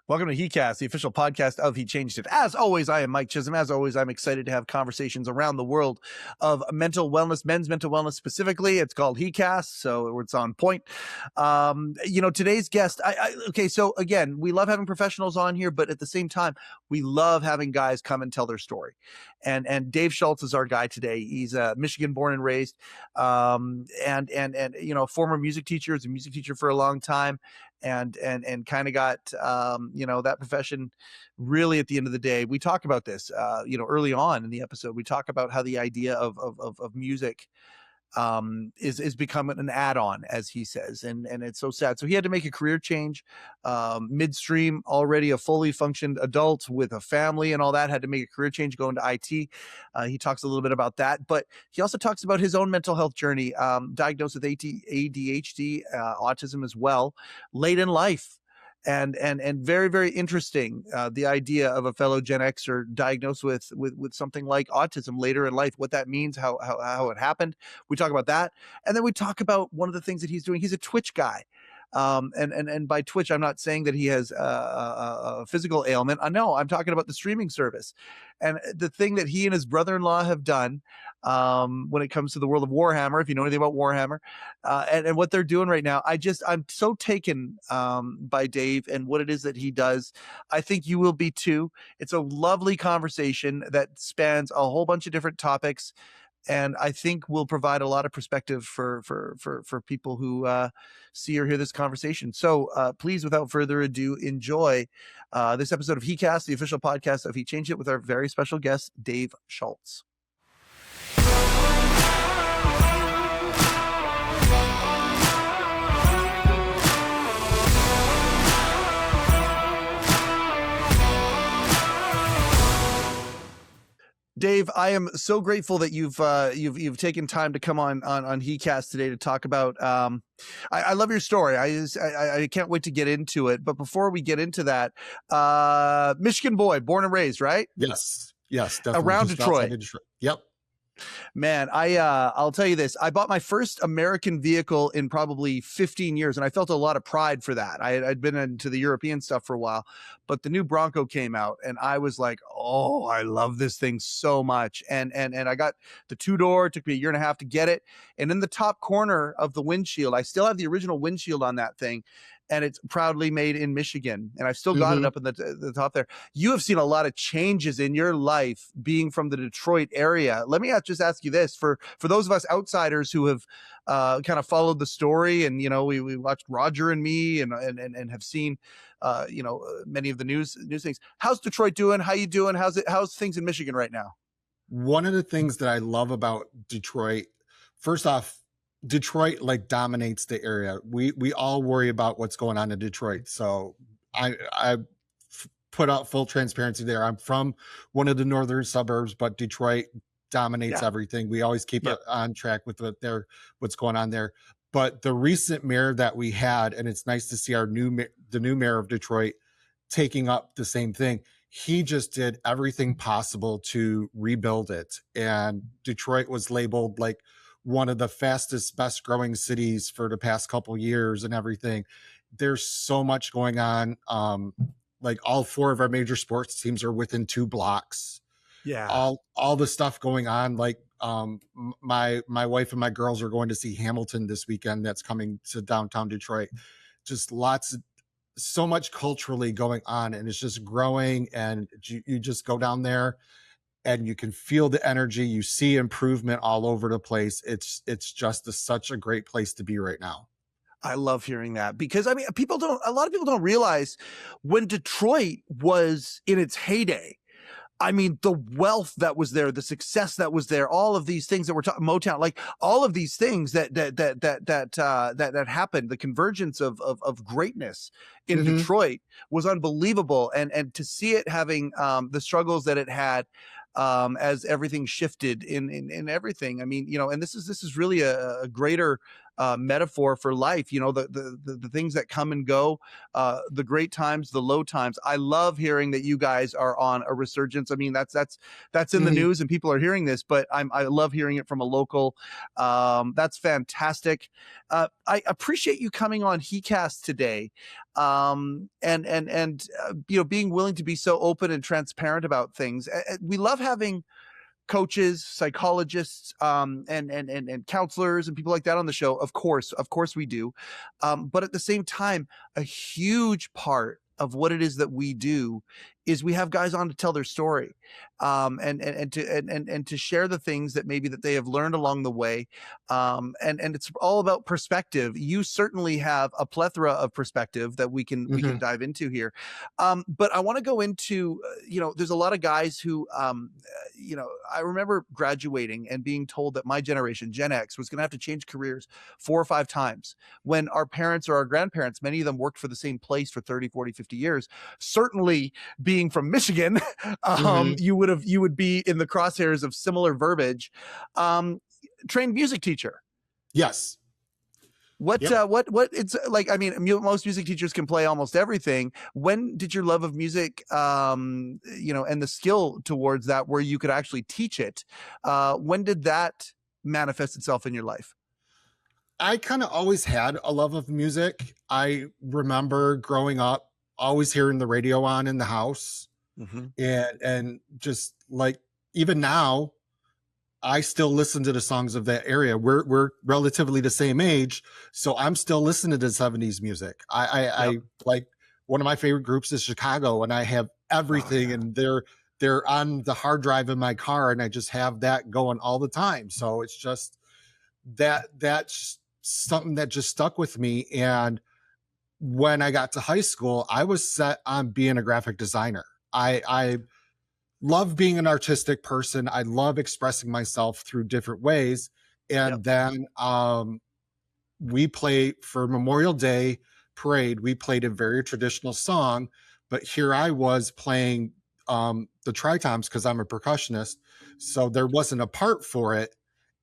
Welcome to heCast, the official podcast of He Changed It. As always, I am Mike Chisholm. As always, I'm excited to have conversations around the world of mental wellness, men's mental wellness specifically. It's called heCast, so it's on point. Today's guest, okay, so again, we love having professionals on here, but at the same time, we love having guys come and tell their story. And Dave Schultz is our guy today. He's Michigan born and raised, and former music teacher. Is a music teacher for a long time. And kind of got, that profession really at the end of the day. We talk about this, early on in the episode. We talk about how the idea of music is becoming an add-on, as he says, and it's so sad. So he had to make a career change midstream, already a fully functioned adult with a family and all that, had to make a career change, go into IT. He talks a little bit about that, but he also talks about his own mental health journey, diagnosed with ADHD, autism as well, late in life. And very, very interesting, the idea of a fellow Gen Xer diagnosed with something like autism later in life, what that means, how it happened. We talk about that. And then we talk about one of the things that he's doing. He's a Twitch guy. And by Twitch, I'm not saying that he has a physical ailment. No, I'm talking about the streaming service. And the thing that he and his brother-in-law have done when it comes to the world of Warhammer, if you know anything about Warhammer, and what they're doing right now, I'm so taken by Dave and what it is that he does. I think you will be too. It's a lovely conversation that spans a whole bunch of different topics, and I think will provide a lot of perspective for people who see or hear this conversation. So please, without further ado, enjoy this episode of heCast, the official podcast of He Changed It, with our very special guest, Dave Schultz. Dave, I am so grateful that you've taken time to come on heCast today to talk about. I love your story. I can't wait to get into it. But before we get into that, Michigan boy, born and raised, right? Yes, definitely. Around Detroit. Yep. Man, I'll tell you this. I bought my first American vehicle in probably 15 years, and I felt a lot of pride for that. I'd been into the European stuff for a while, but the new Bronco came out, and I was like, oh, I love this thing so much. And I got the two-door. It took me a year and a half to get it. And in the top corner of the windshield, I still have the original windshield on that thing, and it's proudly made in Michigan. And I've still got it up in the top there. You have seen a lot of changes in your life being from the Detroit area. Let me just ask you this, for those of us outsiders who have kind of followed the story, and, we watched Roger and Me and have seen, many of the news things. How's Detroit doing? How you doing? How's things in Michigan right now? One of the things that I love about Detroit, first off, Detroit dominates the area. We all worry about what's going on in Detroit. So I put out full transparency there. I'm from one of the northern suburbs, but Detroit dominates everything. We always keep it on track with what's going on there. But the recent mayor that we had, and it's nice to see the new mayor of Detroit taking up the same thing. He just did everything possible to rebuild it. And Detroit was labeled like one of the fastest, best growing cities for the past couple years and everything. There's so much going on. All four of our major sports teams are within 2 blocks. Yeah. All the stuff going on. My wife and my girls are going to see Hamilton this weekend. That's coming to downtown Detroit. Just so much culturally going on, and it's just growing. And you just go down there and you can feel the energy. You see improvement all over the place. It's just such a great place to be right now. I love hearing that, because a lot of people don't realize when Detroit was in its heyday, the wealth that was there, the success that was there, all of these things that we're talking, Motown, all of these things that happened, the convergence of greatness in Detroit was unbelievable. And to see it having the struggles that it had as everything shifted in everything. And this is really a greater metaphor for life. You know, the things that come and go, the great times, the low times. I love hearing that you guys are on a resurgence. I mean, that's in the Mhm. news and people are hearing this, but I love hearing it from a local. That's fantastic. I appreciate you coming on heCast today, and you know, being willing to be so open and transparent about things. We love having coaches, psychologists, and counselors and people like that on the show. Of course we do. But at the same time, a huge part of what it is that we do is we have guys on to tell their story, and to share the things that maybe that they have learned along the way. And it's all about perspective. You certainly have a plethora of perspective that we can Mhm. dive into here. But I want to go into, you know, there's a lot of guys who, you know, I remember graduating and being told that my generation, Gen X, was going to have to change careers 4 or 5 times when our parents or our grandparents, many of them worked for the same place for 30, 40, 50 years. Certainly being from Michigan, Mhm. you would be in the crosshairs of similar verbiage. Trained music teacher. Yes. What Yep. what it's like? I mean, most music teachers can play almost everything. When did your love of music, you know, and the skill towards that, where you could actually teach it, when did that manifest itself in your life? I kind of always had a love of music. I remember growing up, always hearing the radio on in the house, Mm-hmm. and just like even now, I still listen to the songs of that area. We're relatively the same age, so I'm still listening to 70s music. Yep. I like one of my favorite groups is Chicago, and I have Oh everything, yeah. and they're on the hard drive in my car, and I just have that going all the time. So it's just that's something that just stuck with me. And when I got to high school, I was set on being a graphic designer. I love being an artistic person. I love expressing myself through different ways. Yep. And then we play for Memorial Day parade. We played a very traditional song, but here I was playing the tritoms because I'm a percussionist. So there wasn't a part for it.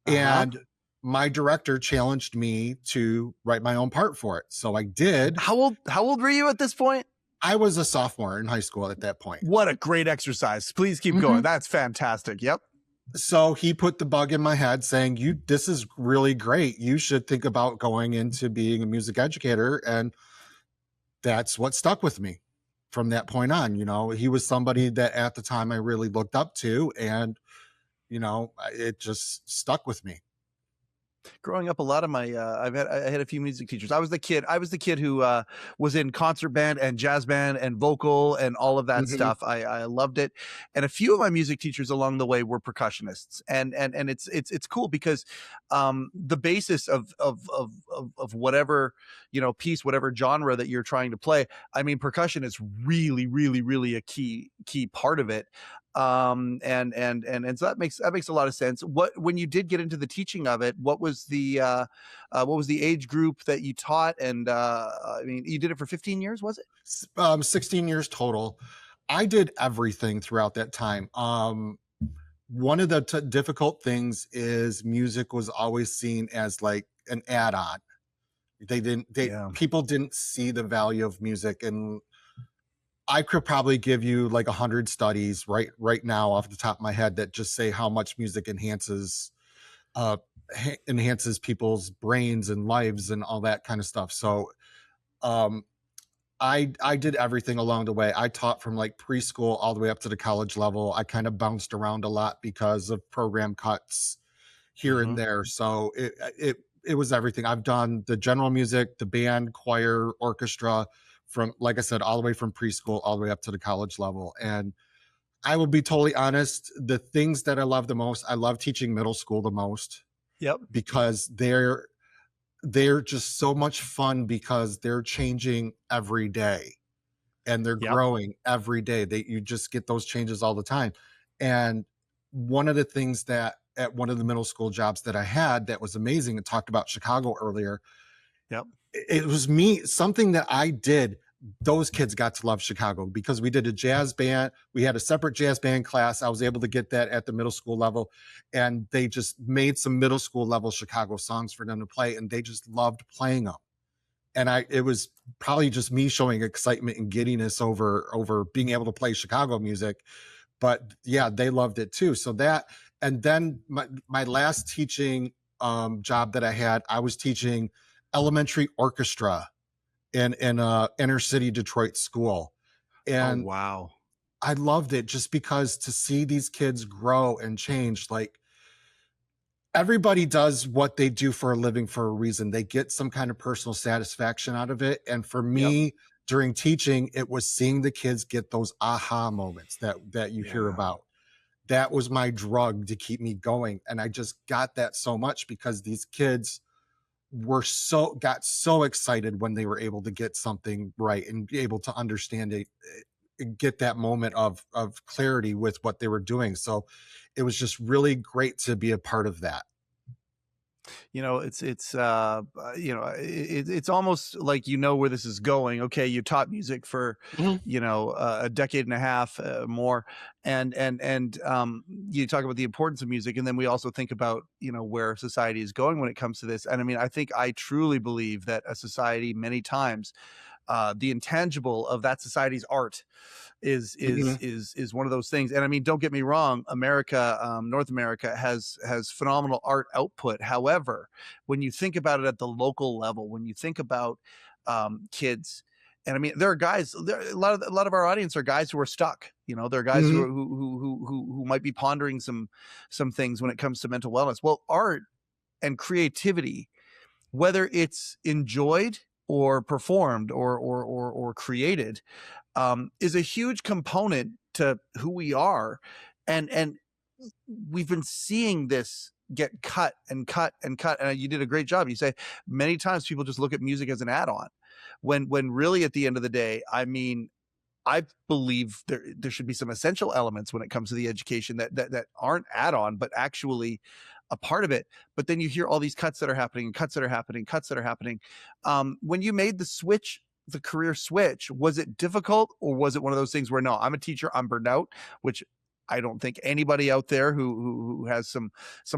Uh-huh. And my director challenged me to write my own part for it. So I did. How old were you at this point? I was a sophomore in high school at that point. What a great exercise. Please keep going. Mhm. That's fantastic. Yep. So he put the bug in my head saying, this is really great. You should think about going into being a music educator. And that's what stuck with me from that point on. You know, he was somebody that at the time I really looked up to, and, you know, it just stuck with me. Growing up, a lot of my I had a few music teachers. I was the kid who was in concert band and jazz band and vocal and all of that Mhm. stuff. I loved it. And a few of my music teachers along the way were percussionists. And it's cool because the basis of whatever, you know, piece, whatever genre that you're trying to play, I mean, percussion is really, really, really a key part of it. And so that makes a lot of sense. When you did get into the teaching of it, what was the age group that you taught? And I mean, you did it for 15 years, was it? 16 years total. I did everything throughout that time. One of the difficult things is music was always seen as like an add-on. Yeah. People didn't see the value of music. And I could probably give you like 100 studies right now off the top of my head that just say how much music uh enhances people's brains and lives and all that kind of stuff. So um I did everything along the way. I taught from like preschool all the way up to the college level. I kind of bounced around a lot because of program cuts here and Hmm. there. So it was everything. I've done the general music, the band, choir, orchestra, from, like I said, all the way from preschool all the way up to the college level. And I will be totally honest, the things that I love the most, I love teaching middle school the most Yep. because they're just so much fun because they're changing every day and they're Yep. growing every day. You just get those changes all the time. And one of the things that at one of the middle school jobs that I had that was amazing, and talked about Chicago earlier, Yep. it was me, something that I did those kids got to love Chicago because we did a jazz band. We had a separate jazz band class. I was able to get that at the middle school level, and they just made some middle school level Chicago songs for them to play, and they just loved playing them. And it was probably just me showing excitement and giddiness over being able to play Chicago music. But yeah, they loved it too. So that, and then my last teaching job that I had, I was teaching elementary orchestra in a inner city Detroit school. Oh, And wow. I loved it just because to see these kids grow and change, like everybody does what they do for a living for a reason. They get some kind of personal satisfaction out of it. And for Yep. me, during teaching, it was seeing the kids get those aha moments that you hear Yeah. about. That was my drug to keep me going. And I just got that so much because these kids got so excited when they were able to get something right and be able to understand it, get that moment of clarity with what they were doing. So it was just really great to be a part of that. It's almost like where this is going. Okay, you taught music for Mhm. a decade and a half, more, and you talk about the importance of music, and then we also think about where society is going when it comes to this. And I mean, I truly believe that a society many times, the intangible of that society's art Mhm. is one of those things. And I mean, don't get me wrong, America, North America has phenomenal art output. However, when you think about it at the local level, when you think about kids, and I mean, there are guys. A lot of our audience are guys who are stuck. There are guys who Mhm. are, who might be pondering some things when it comes to mental wellness. Well, art and creativity, whether it's enjoyed or performed or created, is a huge component to who we are. And we've been seeing this get cut and cut and cut. And you did a great job. You say many times people just look at music as an add-on, when really at the end of the day, I mean, I believe there should be some essential elements when it comes to the education that aren't add-on, but actually a part of it. But then you hear all these cuts that are happening, cuts that are happening, cuts that are happening. When you made the career switch, was it difficult, or was it one of those things where, no, I'm a teacher, I'm burned out, which I don't think anybody out there who has some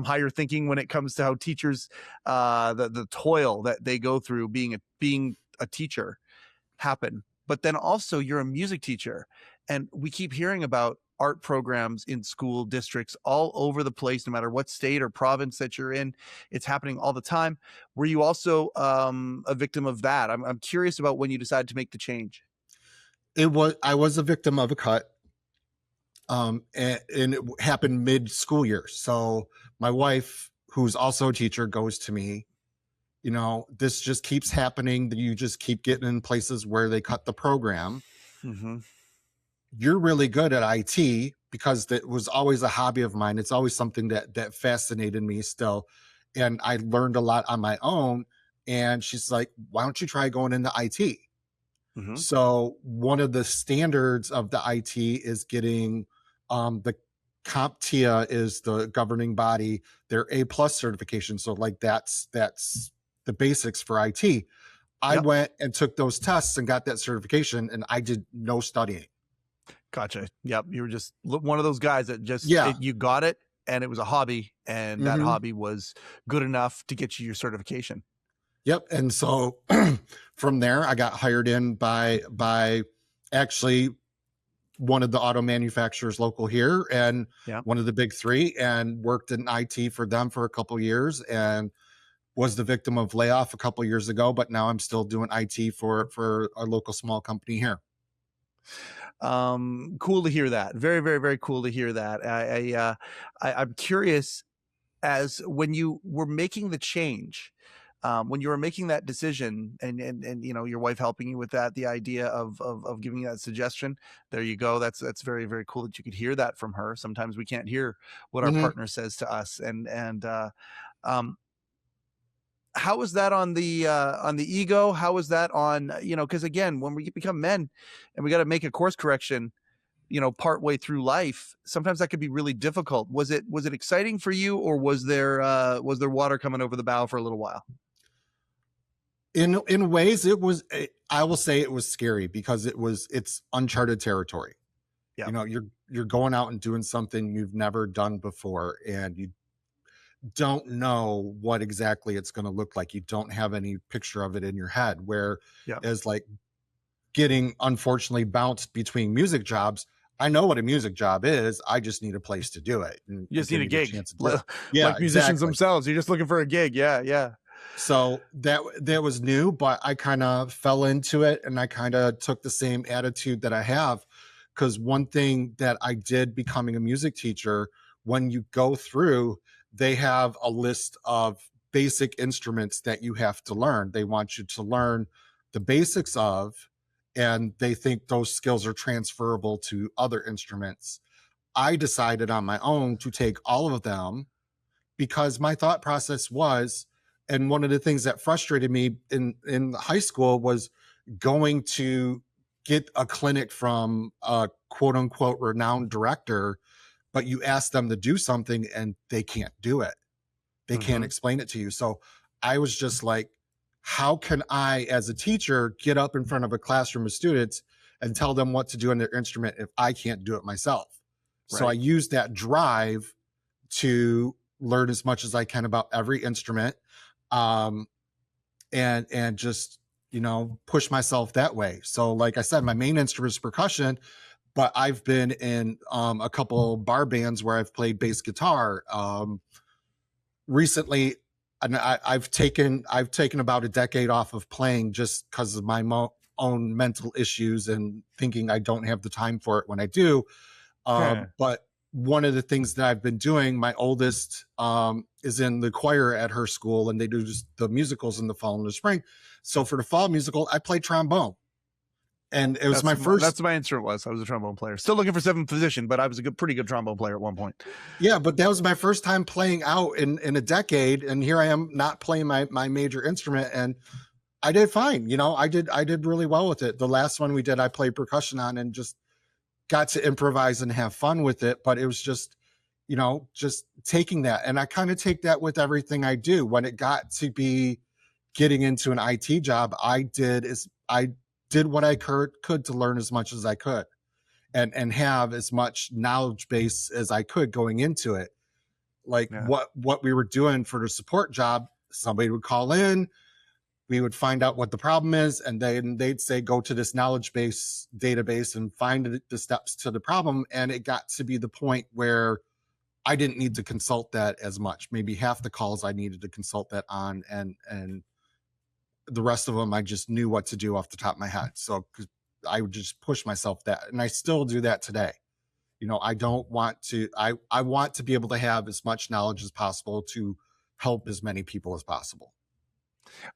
higher thinking when it comes to how teachers, the toil that they go through being a teacher happen. But then also you're a music teacher, and we keep hearing about art programs in school districts all over the place, no matter what state or province that you're in. It's happening all the time. Were you also a victim of that? I'm curious about when you decided to make the change. I was a victim of a cut. And it happened mid school year. So my wife, who's also a teacher, goes to me, this just keeps happening. That you just keep getting in places where they cut the program. Mm-hmm. You're really good at IT, because that was always a hobby of mine. It's always something that fascinated me still. And I learned a lot on my own. And she's like, why don't you try going into IT? Mm-hmm. So one of the standards of the IT is getting the CompTIA is the governing body, their A+ certification. So like that's the basics for IT. I Yep. went and took those tests and got that certification, and I did no studying. Gotcha. Yep. You were just one of those guys that just, Yeah. you got it, and it was a hobby, and that Mhm. hobby was good enough to get you your certification. Yep. And so from there, I got hired in by actually one of the auto manufacturers local here, and Yeah. one of the big three, and worked in IT for them for a couple of years, and was the victim of layoff a couple of years ago. But now I'm still doing IT for a local small company here. Cool to hear that. Very, very, very cool to hear that. I'm curious, as when you were making the change, when you were making that decision, and your wife helping you with that, the idea of giving you that suggestion. There you go. That's very, very cool that you could hear that from her. Sometimes we can't hear what our Mhm. partner says to us, um, how is that on the ego? How is that on, because again, when we become men and we got to make a course correction, partway through life, sometimes that could be really difficult. Was it exciting for you, or was there water coming over the bow for a little while? In ways it was, I will say it was scary because it's uncharted territory. Yeah. You know, you're going out and doing something you've never done before, and you don't know what exactly it's going to look like. You don't have any picture of it in your head. Yeah. Whereas like getting unfortunately bounced between music jobs, I know what a music job is. I just need a place to do it You and just need give a me the gig, chance to do it. Yeah, like musicians exactly. themselves. You're just looking for a gig. Yeah. Yeah. So that was new, but I kind of fell into it, and I kind of took the same attitude that I have. Because one thing that I did becoming a music teacher, when you go through, they have a list of basic instruments that you have to learn. They want you to learn the basics of, and they think those skills are transferable to other instruments. I decided on my own to take all of them because my thought process was, and one of the things that frustrated me in high school was going to get a clinic from a quote unquote renowned director, but you ask them to do something and they can't do it. They can't Mm-hmm. explain it to you. So I was just like, how can I, as a teacher, get up in front of a classroom of students and tell them what to do on their instrument if I can't do it myself? So I Right. used that drive to learn as much as I can about every instrument, um, and just, you know, push myself that way. So, like I said, my main instrument is percussion, but I've been in a couple bar bands where I've played bass guitar. Recently, and I've taken about a decade off of playing just because of my own mental issues and thinking I don't have the time for it when I do. Yeah. But one of the things that I've been doing, my oldest is in the choir at her school, and they do just the musicals in the fall and the spring. So for the fall musical, I play trombone, and it was my first. That's my instrument was. I was a trombone player. Still looking for seventh position, but I was pretty good trombone player at one point. Yeah, but that was my first time playing out in a decade, and here I am not playing my major instrument, and I did fine. You know, I did really well with it. The last one we did, I played percussion on, and just got to improvise and have fun with it. But it was just, you know, just taking that. And I kind of take that with everything I do. When it got to be getting into an IT job, I did what I could to learn as much as I could and have as much knowledge base as I could going into it. Like Yeah. what we were doing for the support job, somebody would call in, we would find out what the problem is, and then they'd say go to this knowledge base database and find the steps to the problem. And it got to be the point where I didn't need to consult that as much. Maybe half the calls I needed to consult that on, and the rest of them I just knew what to do off the top of my head. So I would just push myself that, and I still do that today. You know, I don't want to, I want to be able to have as much knowledge as possible to help as many people as possible.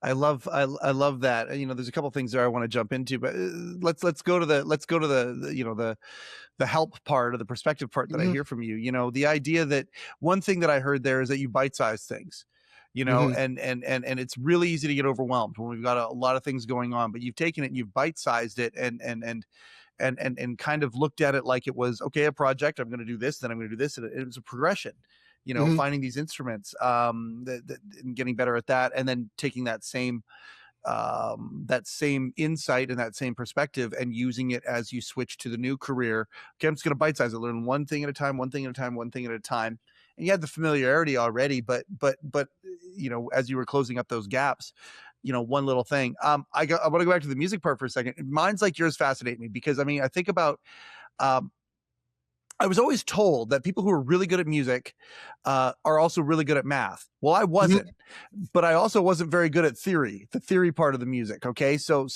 I love that. You know, there's a couple things there I want to jump into, but let's go to the you know, the help part or the perspective part that I Mm-hmm. hear from you. You know, the idea that one thing that I heard there is that you bite-size things. You know, Mm-hmm. and it's really easy to get overwhelmed when we've got a lot of things going on, but you've taken it and you've bite-sized it and kind of looked at it like it was, okay, a project. I'm going to do this, then I'm going to do this, and it was a progression. You know, Mm-hmm. finding these instruments, and getting better at that, and then taking that same insight and that same perspective and using it as you switch to the new career. Okay, I'm just going to bite size it, learn one thing at a time, one thing at a time, one thing at a time. And you had the familiarity already, but you know, as you were closing up those gaps, you know, one little thing. I want to go back to the music part for a second. Mine's like yours fascinate me because I mean, I think about um, I was always told that people who are really good at music are also really good at math. Well, I Mm-hmm. wasn't, but I also wasn't very good at theory, the theory part of the music. Okay, so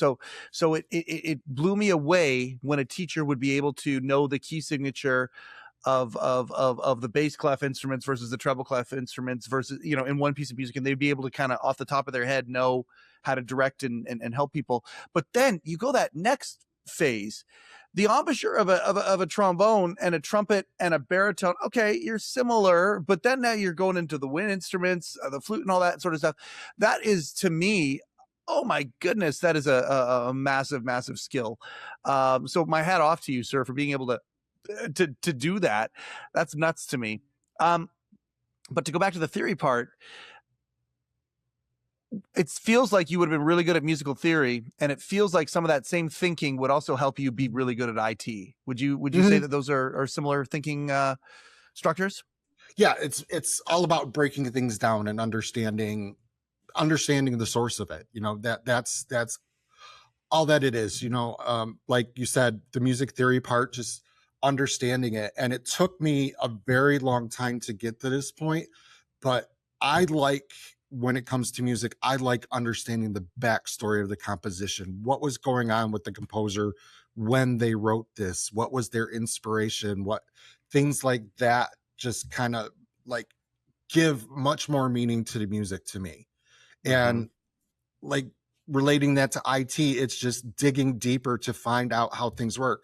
it blew me away when a teacher would be able to know the key signature of the bass clef instruments versus the treble clef instruments versus, you know, in one piece of music, and they'd be able to kind of off the top of their head know how to direct and help people. But then you go that next phase, the embouchure of a trombone and a trumpet and a baritone. Okay, you're similar, but then now you're going into the wind instruments, the flute and all that sort of stuff. That is, to me, oh my goodness, that is a massive skill. So my hat off to you, sir, for being able to do that. That's nuts to me. But to go back to the theory part, it feels like you would have been really good at musical theory, and it feels like some of that same thinking would also help you be really good at IT. Would you say Mhm. that those are similar thinking structures? Yeah, it's all about breaking things down and understanding the source of it. That's all that it is. Like you said, the music theory part, just understanding it. And it took me a very long time to get to this point, but I like, when it comes to music, I like understanding the backstory of the composition. What was going on with the composer when they wrote this? What was their inspiration? What things like that just kind of like give much more meaning to the music to me. Mm-hmm. And like relating that to IT, it's just digging deeper to find out how things work.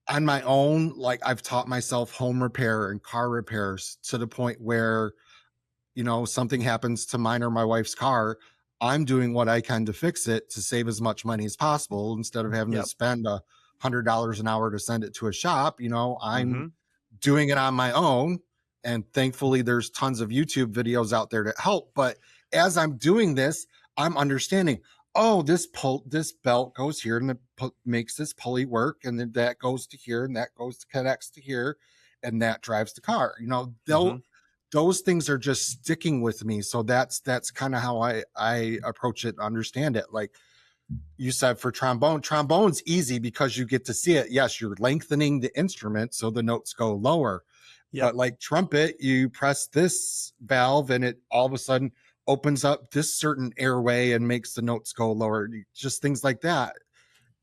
On my own, like I've taught myself home repair and car repairs to the point where, something happens to mine or my wife's car, I'm doing what I can to fix it to save as much money as possible instead of having to Yep. spend $100 an hour to send it to a shop. I'm Mm-hmm. doing it on my own. And thankfully, there's tons of YouTube videos out there to help. But as I'm doing this, I'm understanding, oh, this belt goes here and it makes this pulley work. And then that goes to here and that connects to here. And that drives the car. Mm-hmm. Those things are just sticking with me. So that's kind of how I approach it and understand it. Like you said, for trombone's easy because you get to see it. Yes, you're lengthening the instrument so the notes go lower. Yep. But like trumpet, you press this valve and it all of a sudden opens up this certain airway and makes the notes go lower. Just things like that.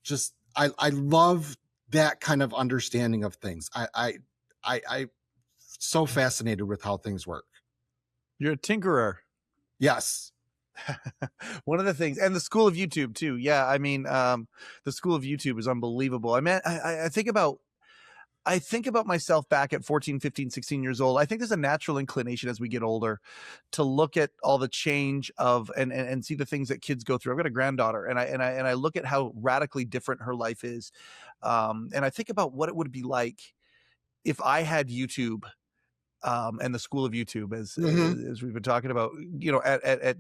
Just I love that kind of understanding of things. I so fascinated with how things work. You're a tinkerer. Yes. One of the things, and the school of YouTube too. Yeah, I mean, the school of YouTube is unbelievable. I mean, I think about myself back at 14, 15, 16 years old. I think there's a natural inclination as we get older to look at all the change of and see the things that kids go through. I've got a granddaughter, and I look at how radically different her life is, and I think about what it would be like if I had YouTube, and the school of YouTube, Mm-hmm. as we've been talking about, at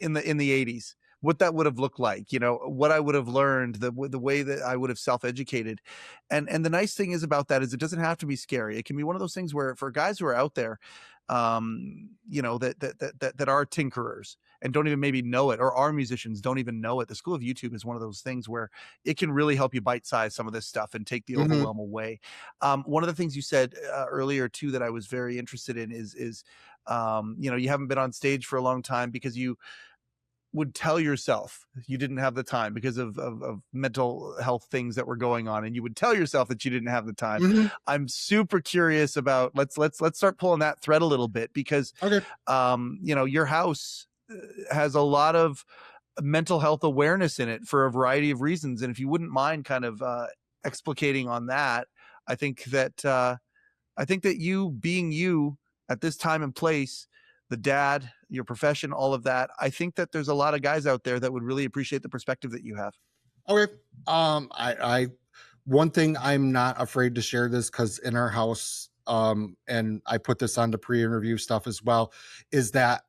in the 80s, what that would have looked like, what I would have learned, the way that I would have self-educated. And the nice thing is about that is it doesn't have to be scary. It can be one of those things where for guys who are out there, that are tinkerers and don't even maybe know it, or are musicians, don't even know it. The school of YouTube is one of those things where it can really help you bite size some of this stuff and take the Mm-hmm. overwhelm away. One of the things you said earlier too that I was very interested in is you haven't been on stage for a long time because you would tell yourself you didn't have the time because of mental health things that were going on, and you would tell yourself that you didn't have the time. Mm-hmm. I'm super curious about, let's start pulling that thread a little bit, because Okay. your house has a lot of mental health awareness in it for a variety of reasons, and if you wouldn't mind kind of explicating on that, I think that you being you at this time and place, the dad, your profession, all of that, I think that there's a lot of guys out there that would really appreciate the perspective that you have. Okay. I one thing, I'm not afraid to share this because in our house, and I put this on the pre-interview stuff as well, is that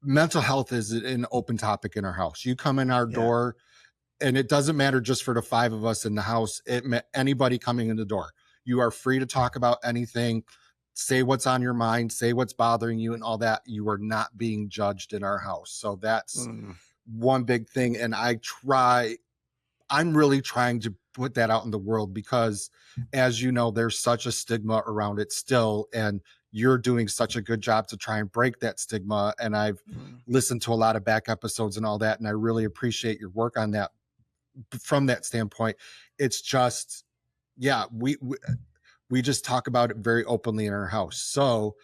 mental health is an open topic in our house. You come in our door, and it doesn't matter just for the five of us in the house. Anybody coming in the door, you are free to talk about anything, say what's on your mind, say what's bothering you and all that. You are not being judged in our house. So that's one big thing. And I'm really trying to put that out in the world because, as you know, there's such a stigma around it still. And you're doing such a good job to try and break that stigma. And I've listened to a lot of back episodes and all that. And I really appreciate your work on that from that standpoint. It's just, yeah, we just talk about it very openly in our house. So,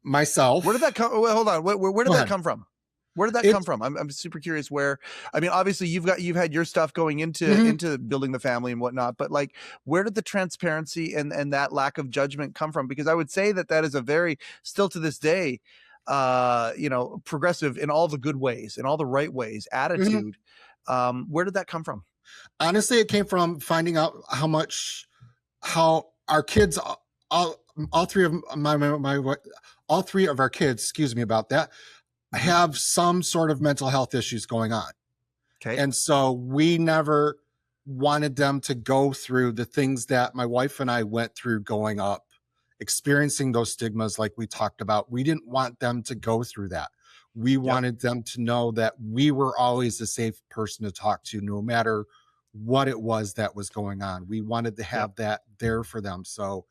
myself, Where did that come? Well, hold on. Where did that come from? Where did that come from? I'm super curious where. I mean, obviously you've had your stuff going into building the family and whatnot, but like, where did the transparency and that lack of judgment come from? Because I would say that is a very, still to this day, progressive in all the good ways, in all the right ways, attitude. Where did that come from? Honestly, it came from finding out how our kids, all three of all three of our kids, excuse me about that, Mhm. have some sort of mental health issues going on. Okay. And so we never wanted them to go through the things that my wife and I went through going up, experiencing those stigmas like we talked about. We didn't want them to go through that. We Yep. wanted them to know that we were always a safe person to talk to, no matter what it was that was going on. We wanted to Yep. have that there for them. So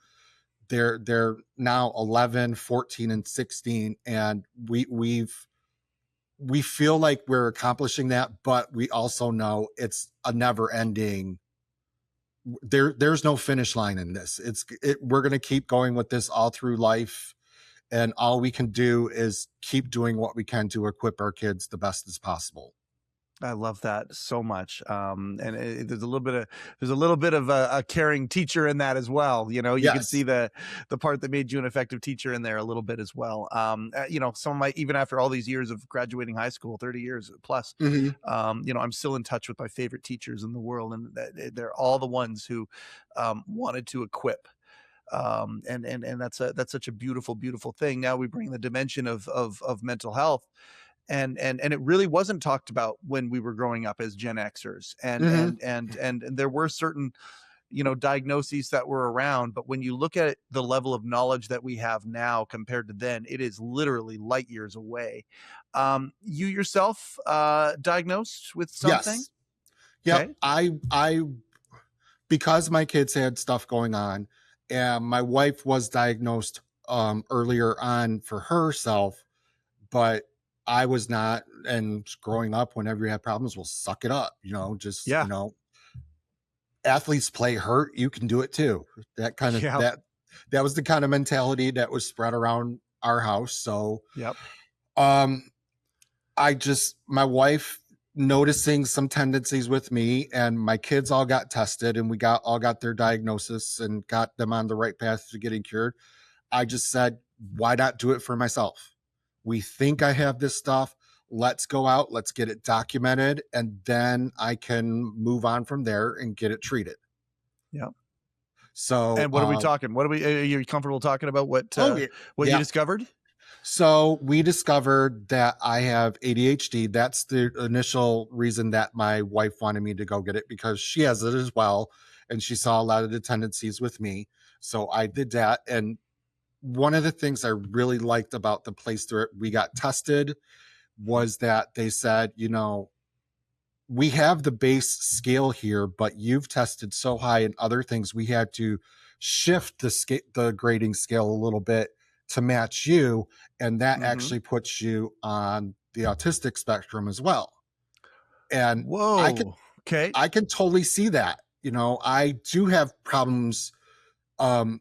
they're now 11, 14, and 16, and we feel like we're accomplishing that, but we also know it's a never ending. There's no finish line in this. We're going to keep going with this all through life, and all we can do is keep doing what we can to equip our kids the best as possible. I love that so much. And there's a little bit of a caring teacher in that as well. You know, you can see Yes. the part that made you an effective teacher in there a little bit as well. You know, some of my, even after all these years of graduating high school, 30 years plus, Hmm. you know, I'm still in touch with my favorite teachers in the world, and they're all the ones who wanted to equip. And that's such a beautiful thing. Now we bring the dimension of mental health, and it really wasn't talked about when we were growing up as Gen Xers, Hmm. and there were certain, you know, diagnoses that were around, but when you look at the level of knowledge that we have now compared to then, it is literally light years away. You yourself diagnosed with something? Yes. Yep. Okay. I because my kids had stuff going on, and my wife was diagnosed earlier on for herself, but I was not. And growing up, whenever you have problems, well, suck it up. Just Yeah. athletes play hurt. You can do it too. That kind of Yeah. that was the kind of mentality that was spread around our house. So, Yep. um, my wife noticing some tendencies with me, and my kids all got tested, and we all got their diagnosis and got them on the right path to getting cured. I just said, why not do it for myself? We think I have this stuff. Let's go out, let's get it documented, and then I can move on from there and get it treated. Yep. So, And what are we talking? What are we? Are you comfortable talking about oh, yeah. what you Yeah. discovered? So we discovered that I have ADHD. That's the initial reason that my wife wanted me to go get it, because she has it as well. And she saw a lot of the tendencies with me. So I did that. And one of the things I really liked about the place where we got tested was that they said, we have the base scale here, but you've tested so high in other things, we had to shift the grading scale a little bit to match you, and that Mm-hmm. actually puts you on the autistic spectrum as well. And I can Whoa. Okay. I can totally see that. I do have problems um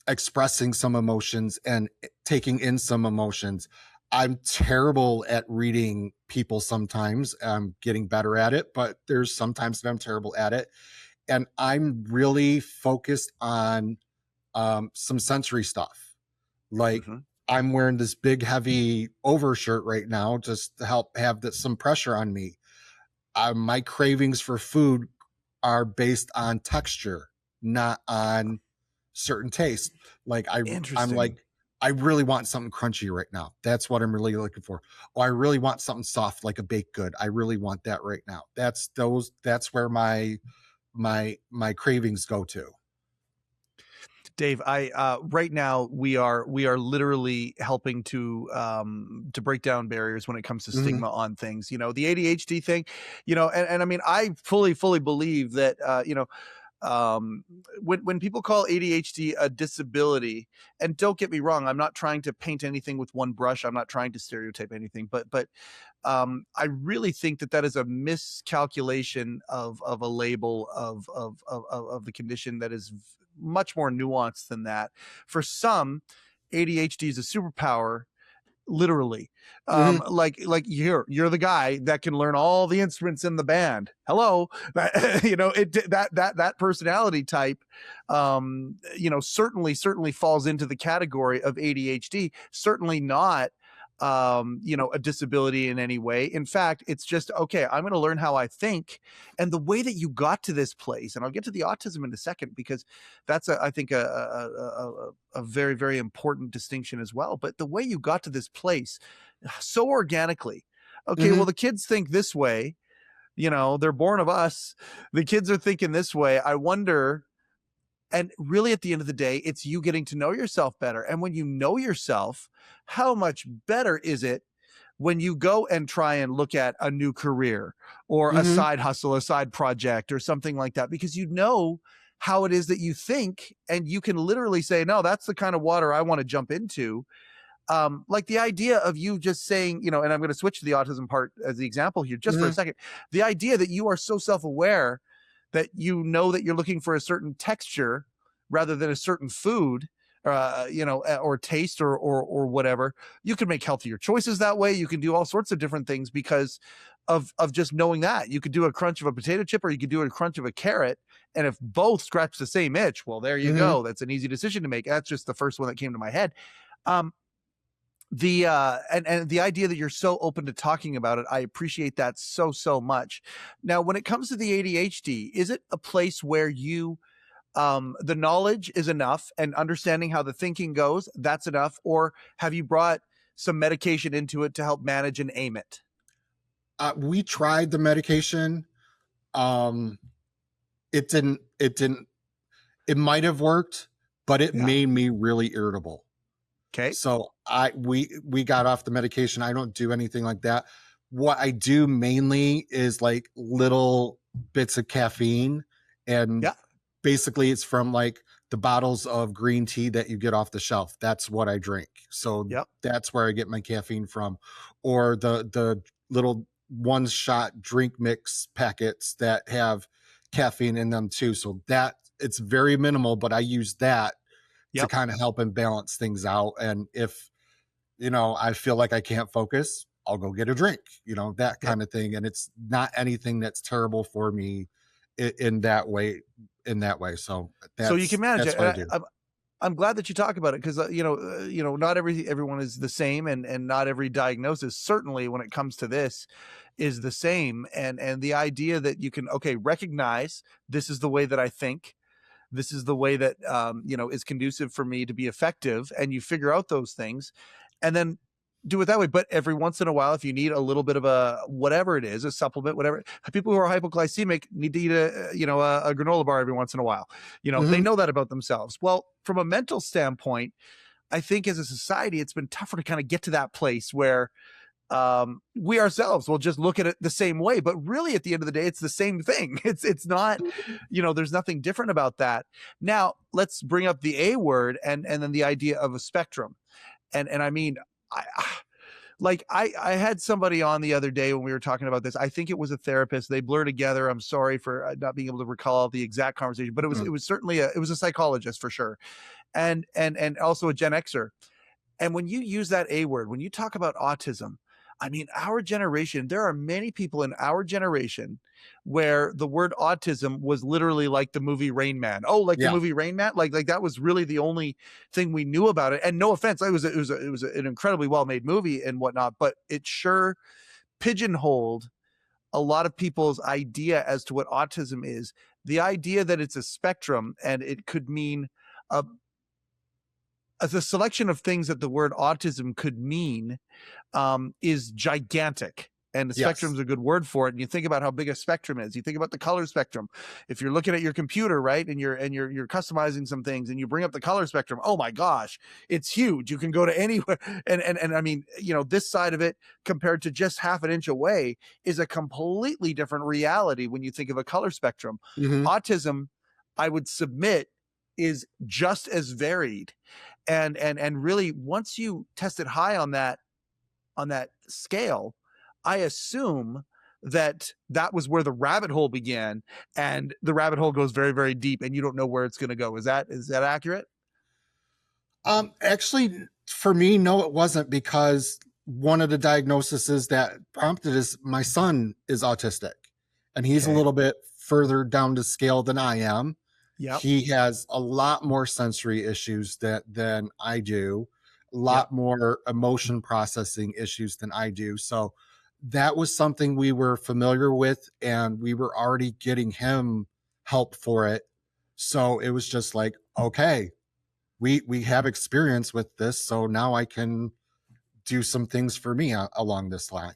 expressing some emotions and taking in some emotions. I'm terrible at reading people sometimes. I'm getting better at it, but there's sometimes that I'm terrible at it. And I'm really focused on some sensory stuff. Like, Mm-hmm. I'm wearing this big, heavy overshirt right now just to help have some pressure on me. My cravings for food are based on texture, not on certain tastes. Like I'm Interesting. like, I really want something crunchy right now. That's what I'm really looking for. Oh, I really want something soft like a baked good. I really want that right now. That's where my cravings go to. Dave, I right now we are literally helping to break down barriers when it comes to Hmm. stigma on things. You know, the ADHD thing, you know, and I mean, I fully believe that you know, um when people call ADHD a disability, and don't get me wrong, I'm not trying to paint anything with one brush, I'm not trying to stereotype anything, but I really think that that is a miscalculation of a label of the condition that is much more nuanced than that. For some, ADHD is a superpower, literally. Hmm. Like you're the guy that can learn all the instruments in the band. Hello. You know, that personality type you know, certainly falls into the category of ADHD. Certainly not a disability in any way. In fact, it's just, okay, I'm going to learn how I think. And the way that you got to this place, and I'll get to the autism in a second, because that's, I think, a very, very important distinction as well. But the way you got to this place so organically, okay, Mm-hmm. well, the kids think this way, they're born of us. The kids are thinking this way. I wonder, and really at the end of the day, it's you getting to know yourself better. And when you know yourself, how much better is it when you go and try and look at a new career or a Mm-hmm. side hustle, a side project or something like that, because you know how it is that you think, and you can literally say, no, that's the kind of water I want to jump into. Like the idea of you just saying, and I'm going to switch to the autism part as the example here just for a Mm-hmm. second. The idea that you are so self-aware that you know that you're looking for a certain texture rather than a certain food, or taste, or whatever. You can make healthier choices that way. You can do all sorts of different things because of just knowing that. You could do a crunch of a potato chip, or you could do a crunch of a carrot. And if both scratch the same itch, well, there you Mm-hmm. go. That's an easy decision to make. That's just the first one that came to my head. Um, the and the idea that you're so open to talking about it, I appreciate that so much. Now, when it comes to the ADHD, is it a place where you the knowledge is enough and understanding how the thinking goes, that's enough, or have you brought some medication into it to help manage and aim it? We tried the medication. Um, it didn't. It didn't. It might have worked, but it Yeah. made me really irritable. Okay. So we got off the medication. I don't do anything like that. What I do mainly is like little bits of caffeine, and Yeah. basically it's from like the bottles of green tea that you get off the shelf. That's what I drink. So Yep. that's where I get my caffeine from, or the little one shot drink mix packets that have caffeine in them too. So that it's very minimal, but I use that to Yep. kind of help and balance things out. And if, I feel like I can't focus, I'll go get a drink, that Yep. kind of thing. And it's not anything that's terrible for me in that way, So So you can manage that's it. what I And do. I'm glad that you talk about it, because not everyone is the same, and not every diagnosis, certainly when it comes to this, is the same. And the idea that you can, okay, recognize this is the way that I think, this is the way that is conducive for me to be effective, and you figure out those things and then do it that way. But every once in a while, if you need a little bit of a whatever it is, a supplement, whatever, people who are hypoglycemic need to eat a granola bar every once in a while. They Hmm. know that about themselves. Well, from a mental standpoint, I think as a society, it's been tougher to kind of get to that place where we ourselves will just look at it the same way, but really at the end of the day, it's the same thing. It's not, there's nothing different about that. Now let's bring up the A word, and then the idea of a spectrum. And I mean, I I had somebody on the other day when we were talking about this. I think it was a therapist. They blur together. I'm sorry for not being able to recall the exact conversation, but it was certainly it was a psychologist for sure, and also a Gen Xer. And when you use that A word, when you talk about autism, I mean, our generation, there are many people in our generation where the word autism was literally like the movie Rain Man. Oh, like the Yeah. movie Rain Man? Like that was really the only thing we knew about it. And no offense, it was an incredibly well-made movie and whatnot, but it sure pigeonholed a lot of people's idea as to what autism is. The idea that it's a spectrum and it could mean a as a selection of things that the word autism could mean is gigantic. And the spectrum Yes. is a good word for it. And you think about how big a spectrum is. You think about the color spectrum. If you're looking at your computer, right, and you're customizing some things, and you bring up the color spectrum, oh my gosh, it's huge. You can go to anywhere. And I mean, this side of it compared to just half an inch away is a completely different reality when you think of a color spectrum. Hmm. Autism, I would submit, is just as varied. And really, once you test it high on that scale, I assume that was where the rabbit hole began, and the rabbit hole goes very, very deep, and you don't know where it's going to go. Is that accurate? Actually, for me, no, it wasn't, because one of the diagnoses that prompted is my son is autistic, and he's a Okay. little bit further down the scale than I am. Yep. He has a lot more sensory issues than I do. Yep. lot more emotion processing issues than I do. So that was something we were familiar with, and we were already getting him help for it. So it was just like, okay, we have experience with this, so now I can do some things for me along this line.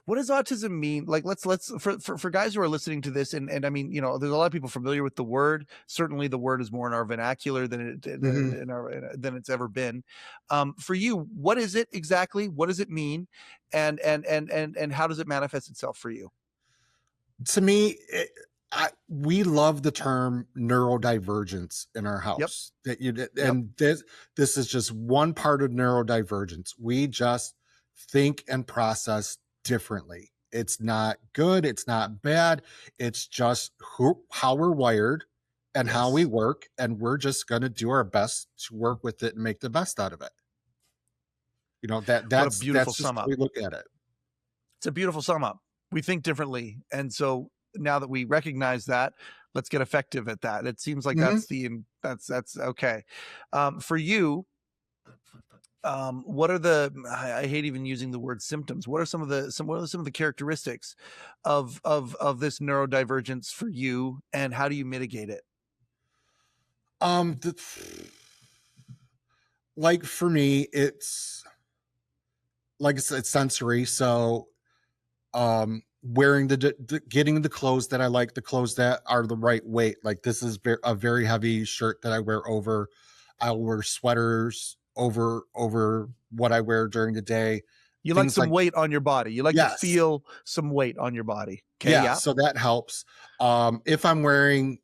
What does autism mean? Like, let's for guys who are listening to this, and I mean, there's a lot of people familiar with the word. Certainly, the word is more in our vernacular than Mhm. than it's ever been. For you, what is it exactly? What does it mean? And how does it manifest itself for you? To me, we love the term neurodivergence in our Yep. house. That you Yep. and this is just one part of neurodivergence. We just think and process differently. It's not good. It's not bad. It's just how we're wired and how we Yes. work, and we're just going to do our best to work with it and make the best out of it. What a That's beautiful just sum how up. we look at it. It's a beautiful sum up. We think differently, and so now that we recognize that, let's get effective at that. It seems like Mhm. that's okay. For you, what are the I hate even using the word symptoms. What are some of the characteristics of this neurodivergence for you, and how do you mitigate it? The, like for me, it's like I said, sensory. So wearing getting the clothes that I like, the clothes that are the right weight. Like this is a very heavy shirt that I wear over. I'll wear sweaters over what I wear during the day. You like Things some like, weight on your body. You like to yes, feel some weight on your body. Okay, yeah. yeah. So that helps. If I'm wearing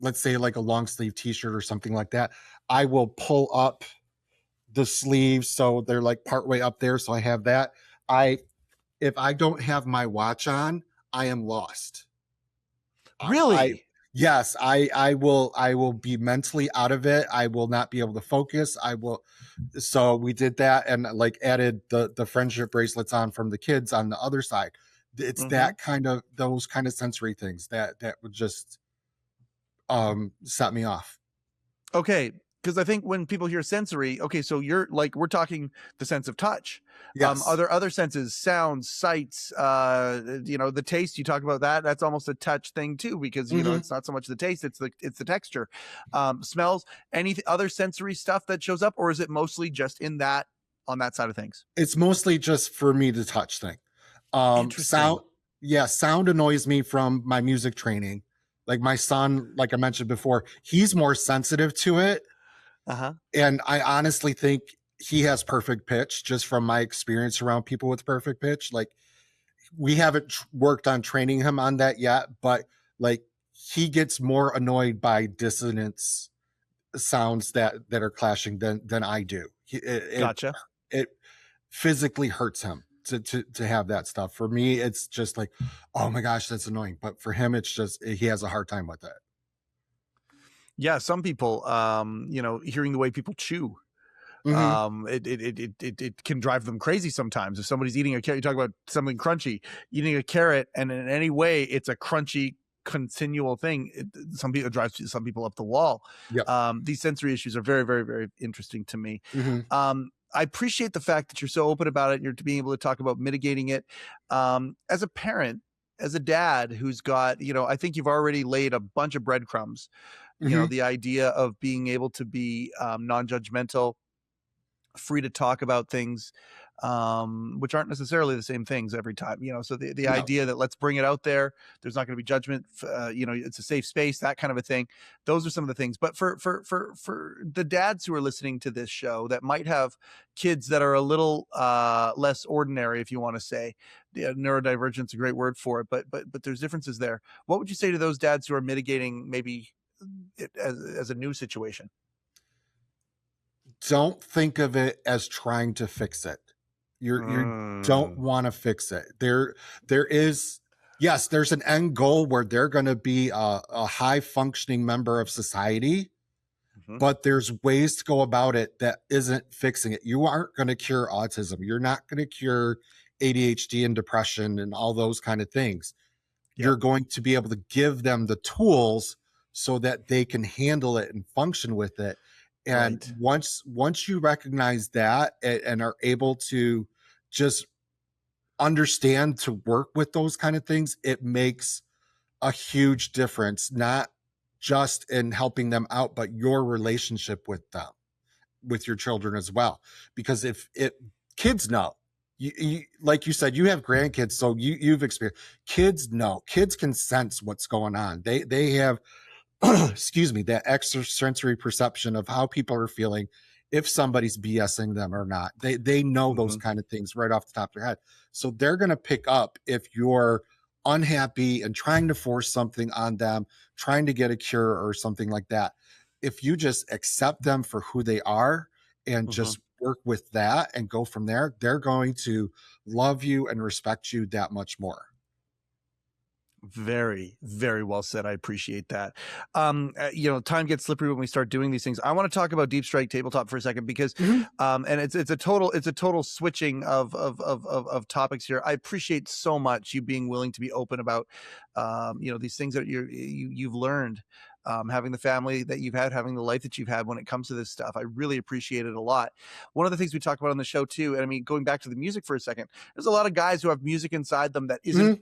let's say like a long sleeve t-shirt or something like that, I will pull up the sleeves so they're like partway up there. So I have that. I If I don't have my watch on, I am lost. I Really? Yes, I will be mentally out of it. I will not be able to focus. I will. So we did that and like added the friendship bracelets on from the kids on the other side. It's Hmm. that kind of those kind of sensory things that would just set me off. Okay, because I think when people hear sensory, okay, so you're like we're talking the sense of touch. Are Yes. there other senses, sounds, sights, the taste? You talk about that. That's almost a touch thing too, because Hmm. it's not so much the taste, it's the texture. Smells, any other sensory stuff that shows up, or is it mostly just in that on that side of things? It's mostly just for me to touch thing. Sound, Interesting. yeah, sound annoys me from my music training. Like my son, like I mentioned before, he's more sensitive to it. Uh-huh. And I honestly think he has perfect pitch just from my experience around people with perfect pitch. Like we haven't worked on training him on that yet, but like he gets more annoyed by dissonance sounds that are clashing than I do. Gotcha. It physically hurts him to have that stuff. For me, it's just like, oh my gosh, that's annoying. But for him, it's just he has a hard time with it. Yeah, some people, hearing the way people chew, Hmm. it can drive them crazy sometimes. If somebody's eating a carrot, you talk about something crunchy, eating a carrot, and in any way it's a crunchy continual thing. Some people, it drives some people up the wall. Yep. These sensory issues are very, very, very interesting to me. Hmm. I appreciate the fact that you're so open about it and you're being able to talk about mitigating it. As a parent, as a dad who's got, I think you've already laid a bunch of breadcrumbs. Hmm. The idea of being able to be non-judgmental, free to talk about things, which aren't necessarily the same things every time. So the No. idea that let's bring it out there, there's not going to be judgment, it's a safe space, that kind of a thing. Those are some of the things. But for the dads who are listening to this show that might have kids that are a little less ordinary, if you want to say, neurodivergence is a great word for it, but there's differences there. What would you say to those dads who are mitigating maybe it as a new situation? Don't think of it as trying to fix it. You don't Mm. want to fix it. There is, yes, there's an end goal where they're going to be a high functioning member of society, Mhm. but there's ways to go about it that isn't fixing it. You aren't going to cure autism. You're not going to cure ADHD and depression and all those kind of things. Yep. You're going to be able to give them the tools so that they can handle it and function with it. And Right. once you recognize that and are able to just understand to work with those kind of things, it makes a huge difference, not just in helping them out, but your relationship with them, with your children as well. Because if it kids know, like you said, you have grandkids, so you've experienced, kids know, kids can sense what's going on. They have excuse me, that extrasensory perception of how people are feeling, if somebody's BSing them or not. They know those Mhm. kind of things right off the top of their head. So they're going to pick up if you're unhappy and trying to force something on them, trying to get a cure or something like that. If you just accept them for who they are and Mhm. just work with that and go from there, they're going to love you and respect you that much more. Very, very well said. I appreciate that. Time gets slippery when we start doing these things. I want to talk about Deep Strike Tabletop for a second because, Mhm. and it's a total switching of topics here. I appreciate so much you being willing to be open about, these things that you've learned, having the family that you've had, having the life that you've had when it comes to this stuff. I really appreciate it a lot. One of the things we talk about on the show too, and I mean, going back to the music for a second, there's a lot of guys who have music inside them that isn't Mhm.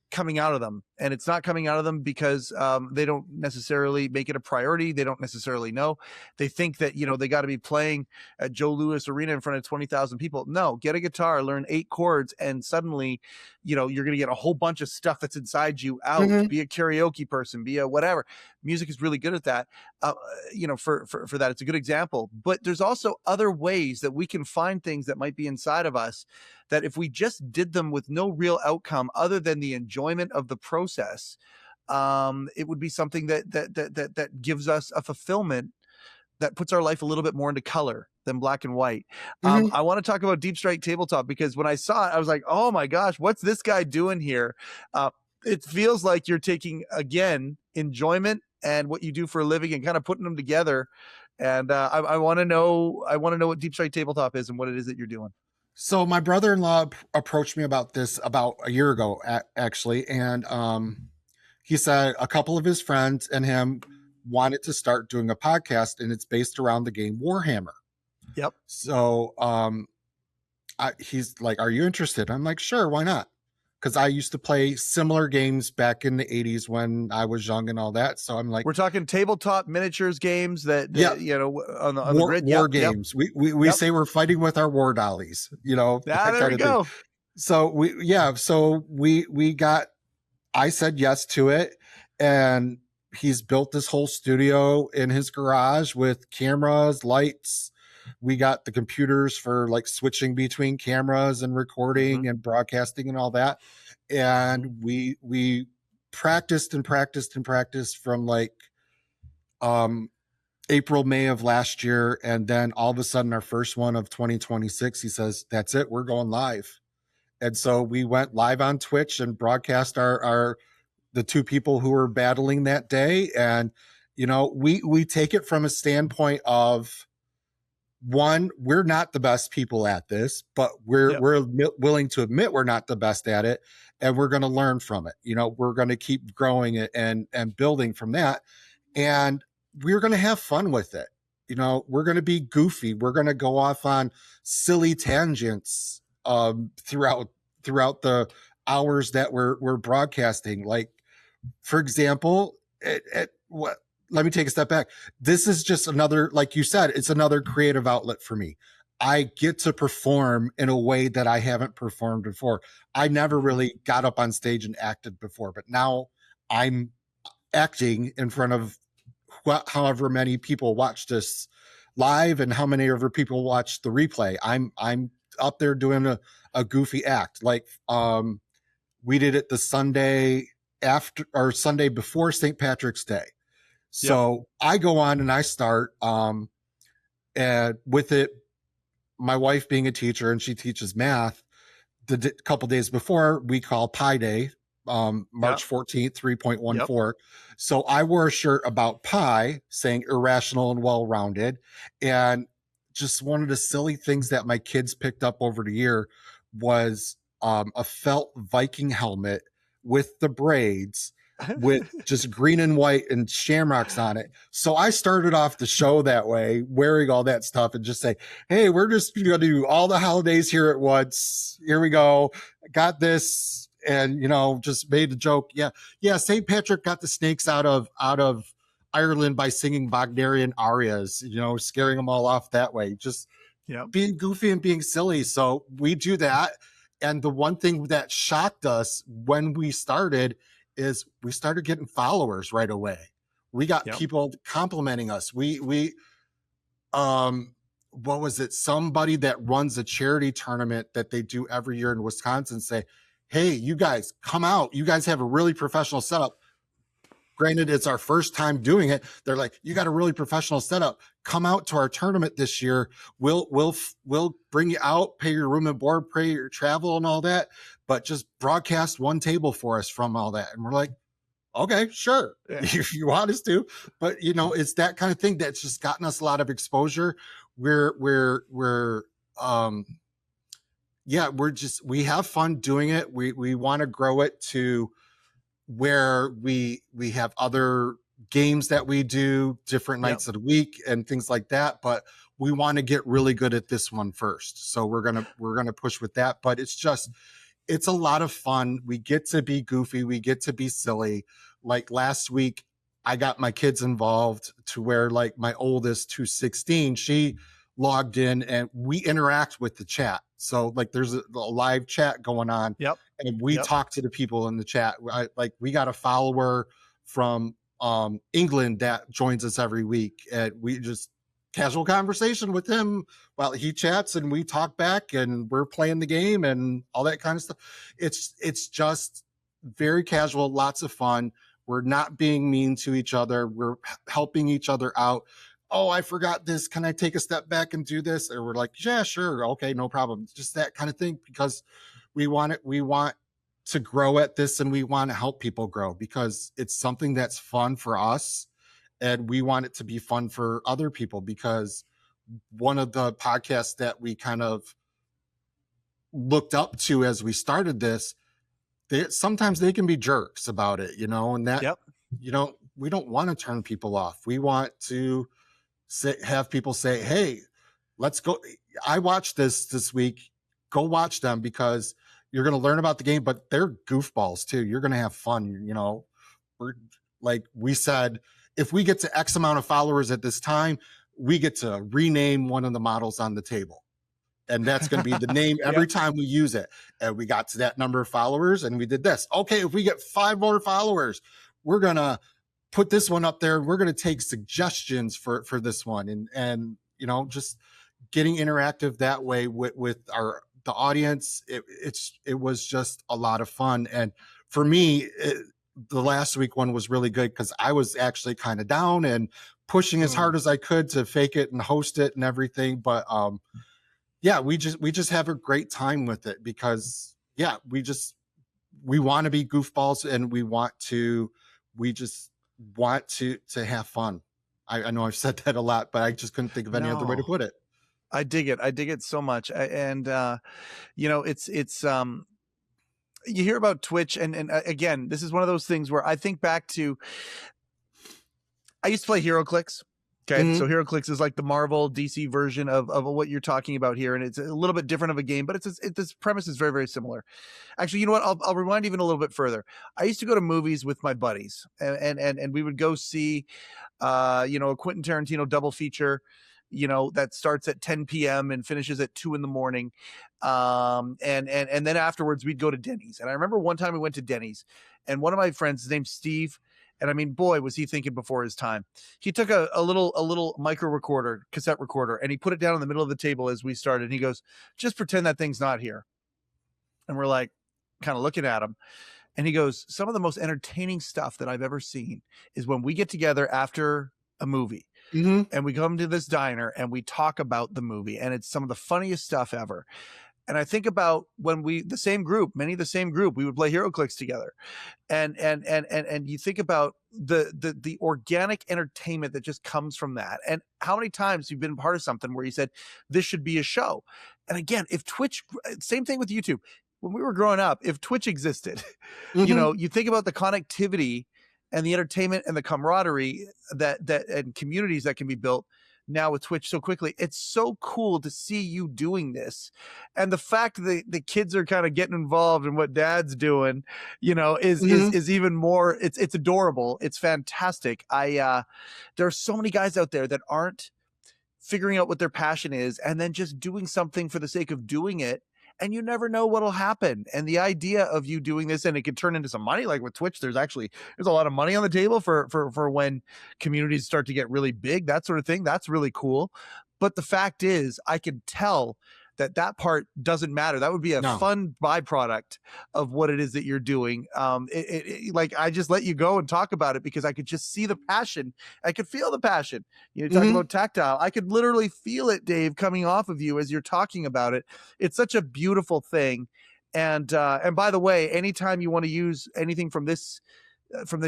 coming out of them, and it's not coming out of them because they don't necessarily make it a priority. They don't necessarily know. They think that they got to be playing at Joe Louis Arena in front of 20,000 people. No, get a guitar, learn 8 chords, and suddenly you're going to get a whole bunch of stuff that's inside you out. Mhm. Be a karaoke person, be a whatever. Music is really good at that. For that, it's a good example. But there's also other ways that we can find things that might be inside of us that if we just did them with no real outcome other than the enjoyment of the process, it would be something that gives us a fulfillment that puts our life a little bit more into color than black and white. Mhm. I want to talk about Deep Strike Tabletop because when I saw it, I was like, oh my gosh, what's this guy doing here? It feels like you're taking, again, enjoyment and what you do for a living and kind of putting them together. And I want to know, what Deep Strike Tabletop is and what it is that you're doing. So my brother-in-law approached me about this about a year ago, actually, and he said a couple of his friends and him wanted to start doing a podcast, and it's based around the game Warhammer. Yep. So he's like, "Are you interested?" I'm like, "Sure, why not?" Because I used to play similar games back in the '80s when I was young and all that. So I'm like, We're talking tabletop miniatures games that, "Yeah, on the grid. war Yep. Yep. games. We Yep. say we're fighting with our war dollies, Ah, that there kind we of thing." go. So we got, I said yes to it, and he's built this whole studio in his garage with cameras, lights. We got the computers for like switching between cameras and Mm-hmm. recording and broadcasting and all that. Mm-hmm. And we practiced and practiced and practiced from like um April, May of last year, and then all of a sudden our first one of 2026, he says, "That's it, we're going live." And so we went live on Twitch and broadcast our the two people who were battling that day. And we take it from a standpoint of, one, we're not the best people at this, but Yep. we're willing to admit we're not the best at it, and we're going to learn from it. We're going to keep growing it and building from that, and we're going to have fun with it. We're going to be goofy. We're going to go off on silly tangents throughout the hours that we're broadcasting. Like, for example, what, let me take a step back. This is just another, like you said, it's another creative outlet for me. I get to perform in a way that I haven't performed before. I never Mm-hmm. really got up on stage and acted before, but now I'm acting in front of however many people watch this live and how many other people watch the replay. I'm up there doing a goofy act. Like we did it the Sunday after or Sunday before St. Patrick's Day. Yep. So I go on and I start and with it, my wife being a teacher and she teaches math, the couple days before we call Pi Day, Yep. March 14th, Yep. 3.14. So I wore a shirt about pi saying irrational and well-rounded. And just one of the silly things that my kids picked up over the year was a felt Viking helmet with the braids with just green and white and shamrocks on it. So I started off the show that way, wearing all that stuff and just say, hey, we're just going to do all the holidays here at once. Here we go. Got this. And, just made a joke. Yeah. St. Patrick got the snakes out of Ireland by singing Wagnerian arias, scaring them all off that way. Just being goofy and being silly. So we do that. And the one thing that shocked us when we started is we started getting followers right away. We got people complimenting us. We what was it? Somebody that runs a charity tournament that they do every year in Wisconsin say, hey, you guys come out. You guys have a really professional setup. Granted, it's our first time doing it. They're like, you got a really professional setup. Come out to our tournament this year. We'll bring you out, pay your room and board, pay your travel and all that, but just broadcast one table for us from all that. And we're like, okay, sure, if you want us to. But it's that kind of thing that's just gotten us a lot of exposure. We have fun doing it. We want to grow it to where we have other games that we do different nights of the week and things like that, but we want to get really good at this one first. So we're going to push with that, but it's a lot of fun. We get to be goofy. We get to be silly. Like last week, I got my kids involved to where like my oldest, who's 16, she logged in and we interact with the chat. So like there's a live chat going on. And we talk to the people in the chat. We got a follower from England that joins us every week, and we just casual conversation with him while he chats and we talk back and we're playing the game and all that kind of stuff. It's just very casual, lots of fun. We're not being mean to each other. We're helping each other out. Oh, I forgot this. Can I take a step back and do this? And we're like, yeah, sure. Okay, no problem. Just that kind of thing, because we want to grow at this and we want to help people grow because it's something that's fun for us and we want it to be fun for other people, because one of the podcasts that we kind of looked up to as we started this, sometimes they can be jerks about it, and that, we don't want to turn people off. We want to have people say, hey, let's go. I watched this week. Go watch them because you're going to learn about the game, but they're goofballs too. You're going to have fun. We're like we said, if we get to X amount of followers at this time, we get to rename one of the models on the table. And that's going to be the name every time we use it. And we got to that number of followers and we did this. Okay, if we get 5 more followers, we're going to put this one up there. We're going to take suggestions for this one. And just getting interactive that way with the audience. It was just a lot of fun. And for me, the last week one was really good because I was actually kind of down and pushing as hard as I could to fake it and host it and everything. But we just have a great time with it because we want to be goofballs and we just want to have fun. I know I've said that a lot, but I just couldn't think of any other way to put it. I dig it. I dig it so much. And it's you hear about Twitch and again, this is one of those things where I think back to, I used to play HeroClix. Okay. So HeroClix is like the Marvel DC version of what you're talking about here. And it's a little bit different of a game, but this premise is very, very similar. Actually, you know what? I'll rewind even a little bit further. I used to go to movies with my buddies and we would go see, a Quentin Tarantino double feature, that starts at 10 p.m. and finishes at 2 a.m. And then afterwards we'd go to Denny's. And I remember one time we went to Denny's and one of my friends, his name's Steve. And I mean, boy, was he thinking before his time. He took a little micro recorder, cassette recorder, and he put it down in the middle of the table as we started. And he goes, just pretend that thing's not here. And we're like, kind of looking at him. And he goes, some of the most entertaining stuff that I've ever seen is when we get together after a movie. And we come to this diner and we talk about the movie, and it's some of the funniest stuff ever. And I think about when many of the same group, we would play HeroClix together. And you think about the organic entertainment that just comes from that. And how many times you've been part of something where you said, this should be a show. And again, if Twitch, same thing with YouTube, when we were growing up, if Twitch existed, Mm-hmm. you think about the connectivity and the entertainment and the camaraderie that and communities that can be built now with Twitch so quickly. It's so cool to see you doing this. And the fact that the kids are kind of getting involved in what dad's doing, Mm-hmm. is even more, it's adorable. It's fantastic. There are so many guys out there that aren't figuring out what their passion is and then just doing something for the sake of doing it, and you never know what'll happen. And the idea of you doing this, and it could turn into some money, like with Twitch, there's a lot of money on the table for when communities start to get really big, that sort of thing. That's really cool. But the fact is, I can tell that part doesn't matter. That would be a No. fun byproduct of what it is that you're doing. Like, I just let you go and talk about it because I could just see the passion. I could feel the passion. You talk Mm-hmm. about tactile. I could literally feel it, Dave, coming off of you as you're talking about it. It's such a beautiful thing. And by the way, anytime you want to use anything from this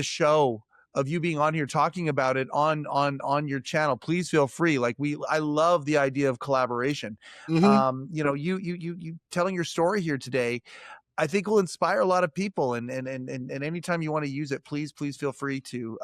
show, of you being on here talking about it on your channel, please feel free. Like, I love the idea of collaboration. Mm-hmm. You telling your story here today, I think will inspire a lot of people. And anytime you want to use it, please feel free to.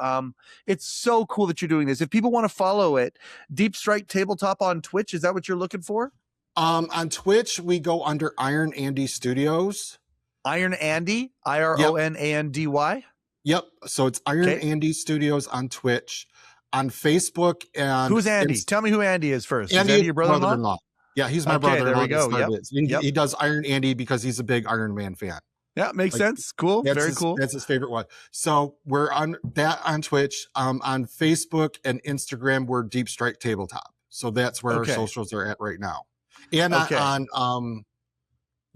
It's so cool that you're doing this. If people want to follow it, Deep Strike Tabletop on Twitch, is that what you're looking for? On Twitch, we go under Iron Andy Studios. Iron Andy, IRONANDY. Yep. So it's Iron Okay. Andy Studios on Twitch. On Facebook, and Who's Andy? Tell me who Andy is first. Andy, is Andy your brother-in-law? Yeah, he's my Okay, brother-in-law. there we go. That's Yep. what it is. Yep. He does Iron Andy because he's a big Iron Man fan. Yeah, makes sense. Cool. Very cool. That's his favorite one. So we're on that on Twitch. On Facebook and Instagram, we're Deep Strike Tabletop. So that's where our socials are at right now. And on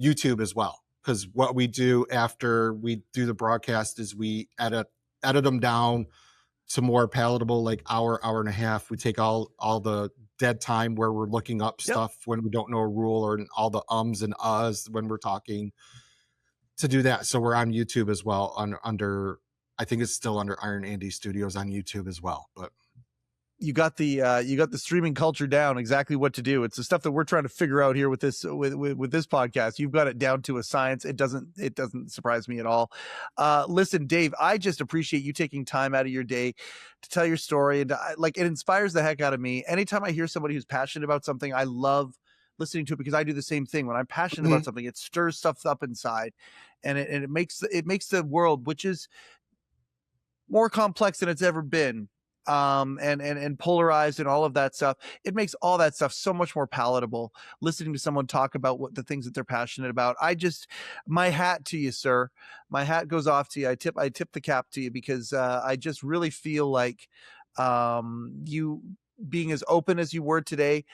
YouTube as well. Because what we do after we do the broadcast is we edit them down to more palatable, like hour and a half. We take all the dead time where we're looking up stuff when we don't know a rule, or all the ums and uhs when we're talking, to do that. So we're on YouTube as well, under I think it's still under Iron Andy Studios on YouTube as well. But you got the streaming culture down, exactly what to do. It's the stuff that we're trying to figure out here with this with this podcast. You've got it down to a science. It doesn't surprise me at all. Listen, Dave, I just appreciate you taking time out of your day to tell your story, and it inspires the heck out of me. Anytime I hear somebody who's passionate about something, I love listening to it, because I do the same thing. When I'm passionate about something, it stirs stuff up inside, and it makes the world, which is more complex than it's ever been, and polarized and all of that stuff. It makes all that stuff so much more palatable, listening to someone talk about what the things that they're passionate about. My hat to you, sir. My hat goes off to you. I tip the cap to you, because I just really feel like you being as open as you were today,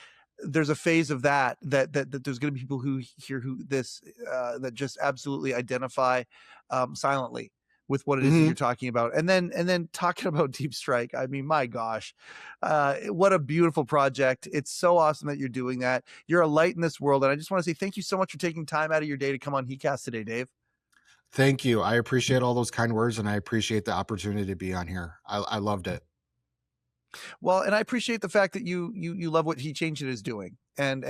there's a phase of that there's going to be people who hear that just absolutely identify silently with what it is that you're talking about. And then talking about Deep Strike, I mean, my gosh, what a beautiful project. It's so awesome that you're doing that. You're a light in this world. And I just want to say thank you so much for taking time out of your day to come on heCast today, Dave. Thank you. I appreciate all those kind words, and I appreciate the opportunity to be on here. I loved it. Well, and I appreciate the fact that you love what He Changed It is doing, and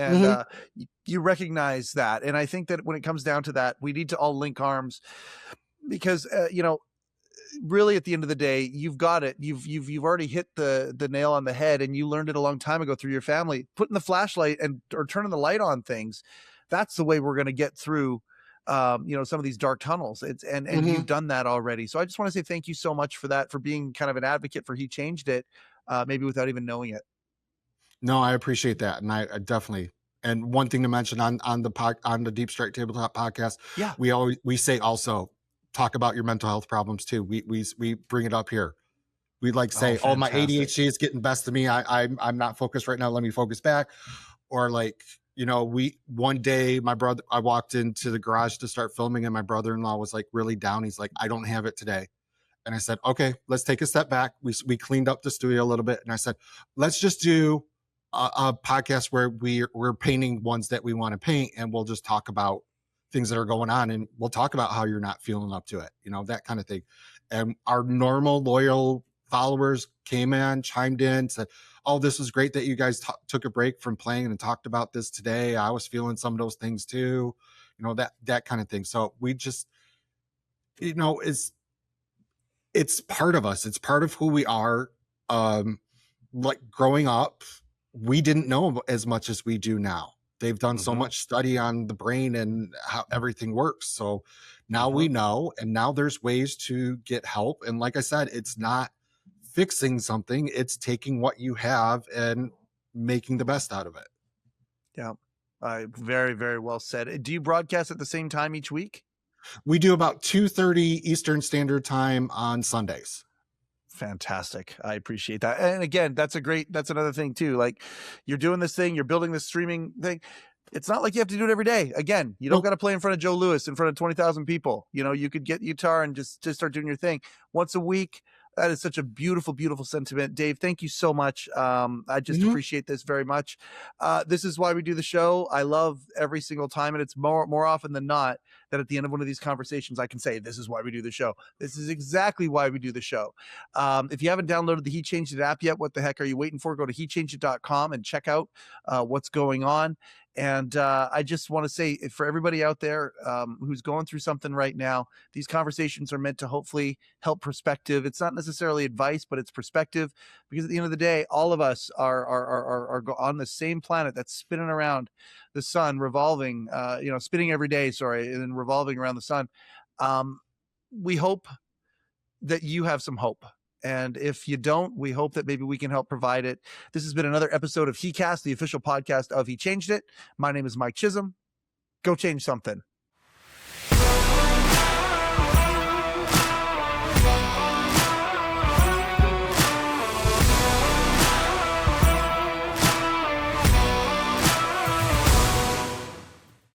you recognize that. And I think that when it comes down to that, we need to all link arms, because really at the end of the day, you've got it. You've already hit the nail on the head, and you learned it a long time ago through your family. Putting the flashlight or turning the light on things, that's the way we're going to get through some of these dark tunnels. And you've done that already. So I just want to say thank you so much for that, for being kind of an advocate for He Changed It, maybe without even knowing it. No, I appreciate that. And I definitely, and one thing to mention on the Deep Strike Tabletop podcast, we say also talk about your mental health problems too. We bring it up here. We say, oh, my ADHD is getting best of me. I'm not focused right now. Let me focus back. Or one day I walked into the garage to start filming, and my brother-in-law was really down. He's like, I don't have it today. And I said, okay, let's take a step back. We cleaned up the studio a little bit. And I said, let's just do a podcast where we're painting ones that we want to paint, and we'll just talk about things that are going on, and we'll talk about how you're not feeling up to it, that kind of thing. And our normal loyal followers came in, chimed in, said, oh, this was great that you guys took a break from playing and talked about this today. I was feeling some of those things too. that kind of thing. So we just, it's part of us. It's part of who we are. Like growing up, we didn't know as much as we do now. They've done so much study on the brain and how everything works. So now we know, and now there's ways to get help. And like I said, it's not fixing something, it's taking what you have and making the best out of it. Yeah. Very, very well said. Do you broadcast at the same time each week? We do about 2:30 Eastern Standard Time on Sundays. Fantastic. I appreciate that. And again, that's another thing too. Like, you're doing this thing, you're building this streaming thing. It's not like you have to do it every day. Again, you don't got to play in front of Joe Louis, in front of 20,000 people. You could get guitar and just start doing your thing once a week. That is such a beautiful, beautiful sentiment. Dave, thank you so much. I just appreciate this very much. This is why we do the show. I love every single time, and it's more often than not that at the end of one of these conversations, I can say, this is why we do the show. This is exactly why we do the show. If you haven't downloaded the He Changed It app yet, what the heck are you waiting for? Go to hechangedit.com and check out what's going on. And I just want to say, for everybody out there who's going through something right now, these conversations are meant to hopefully help perspective. It's not necessarily advice, but it's perspective, because at the end of the day, all of us are on the same planet that's spinning around the sun, revolving, spinning every day, and then revolving around the sun. We hope that you have some hope. And if you don't, we hope that maybe we can help provide it. This has been another episode of heCast, the official podcast of He Changed It. My name is Mike Chisholm. Go change something.